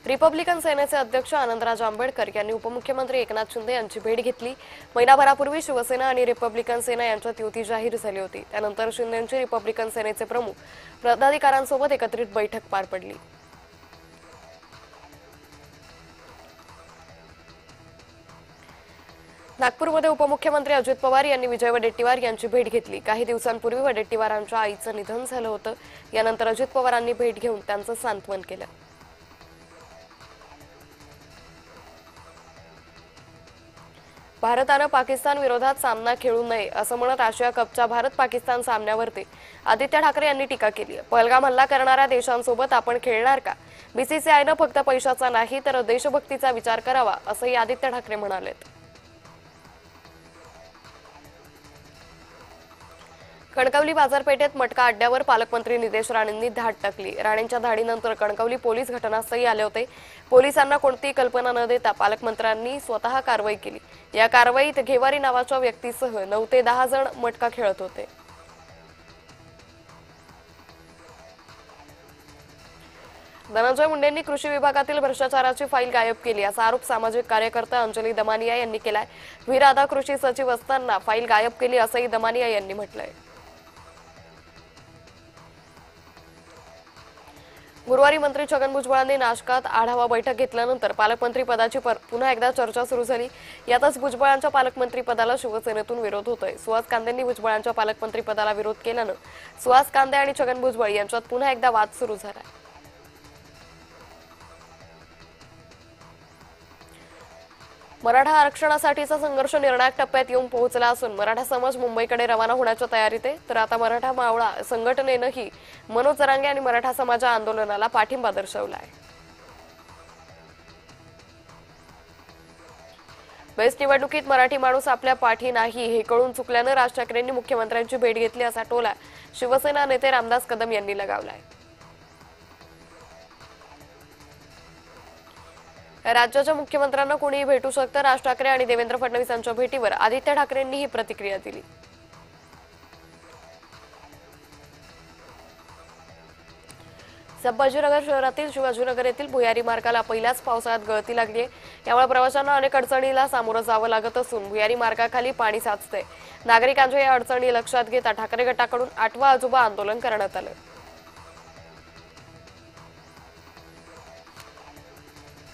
Republican सेनेचे अध्यक्ष आनंदराज आंबेडकर यांनी उपमुख्यमंत्री एकनाथ शिंदे यांची भेट घेतली। महिनाभरापूर्वी शिवसेना आणि रिपब्लिकन सेना यांच्यात युती जाहीर झाली होती। त्यानंतर शिंदेंची रिपब्लिकन सेनेचे प्रमुख पदाधिकाऱ्यांसोबत एकत्रित बैठक पार पडली। नागपूरमध्ये उपमुख्यमंत्री अजित पवार यांनी विजय वडेट्टीवार यांची भेट घेतली। काही दिवसांपूर्वी वडेट्टीवारांच्या आईचं निधन झालं होतं। यानंतर अजित पवारांनी भेट घेऊन त्यांचं सांत्वन केलं। भारतानं पाकिस्तान विरोधात सामना खेळू नये असं म्हणत आशिया कपच्या भारत पाकिस्तान सामन्यावरती आदित्य ठाकरे यांनी टीका केली आहे। पहलगाम हल्ला करणाऱ्या देशांसोबत आपण खेळणार का? बीसीसीआयनं फक्त पैशाचा नाही तर देशभक्तीचा विचार करावा असंही आदित्य ठाकरे म्हणालेत। कणकवली बाजारपेठेत मटका अड्ड्यावर पालकमंत्री नितेश राणेंनी धाड टाकली। राणेंच्या धाडीनंतर कणकवली पोलीस घटनास्थळी आले होते। पोलिसांना कोणतीही कल्पना न देता पालकमंत्र्यांनी स्वतः कारवाई केली। या कारवाईत घेवारी नावाच्या व्यक्तीसह 9 ते 10 जण मटका खेळत होते। धनंजय मुंडेंनी कृषी विभागातील भ्रष्टाचाराची फाईल गायब केली असा आरोप सामाजिक कार्यकर्ता अंजली दमानिया यांनी केलाय। विरादा कृषी सचिव असताना फाईल गायब केली असंही दमानिया यांनी म्हटलंय। गुरुवारी मंत्री छगन भुजबळांनी नाशकात आढावा बैठक घेतल्यानंतर पालकमंत्री पदाची पुन्हा एकदा चर्चा सुरू झाली। यातच भुजबळांच्या पालकमंत्री पदाला शिवसेनेतून विरोध होतोय। सुहास कांदेंनी भुजबळांच्या पालकमंत्री पदाला विरोध केल्यानं सुहास कांदे आणि छगन भुजबळ यांच्यात पुन्हा एकदा वाद सुरू झाला। मराठा आरक्षणासाठीचा संघर्ष निर्णायक टप्प्यात येऊन पोहोचला असून मराठा समाज मुंबईकडे रवाना होण्याच्या तयारीत आहे। तर आता मराठा मावळा संघटनेनंही मनोज जरांगे आणि मराठा समाजा आंदोलनाला पाठिंबा दर्शवला आहे। बेस्ट निवडणुकीत मराठी माणूस आपल्या पाठी नाही हे कळून चुकल्यानं राज ठाकरेंनी मुख्यमंत्र्यांची भेट घेतली असा टोला शिवसेना नेते रामदास कदम यांनी लगावला आहे। राज्याच्या मुख्यमंत्र्यांना कोणीही भेटू शकतं। राज ठाकरे आणि देवेंद्र फडणवीस यांच्या भेटीवर आदित्य ठाकरेंनी ही प्रतिक्रिया दिली। संभाजीनगर शहरातील शिवाजीनगर येथील भुयारी मार्गाला पहिल्याच पावसाळ्यात गळती लागली आहे। यामुळे प्रवाशांना अनेक अडचणीला सामोरं जावं लागत असून भुयारी मार्गाखाली पाणी साचतंय। नागरिकांच्या या अडचणी लक्षात घेता ठाकरे गटाकडून आठवा आजोबा आंदोलन करण्यात आलं।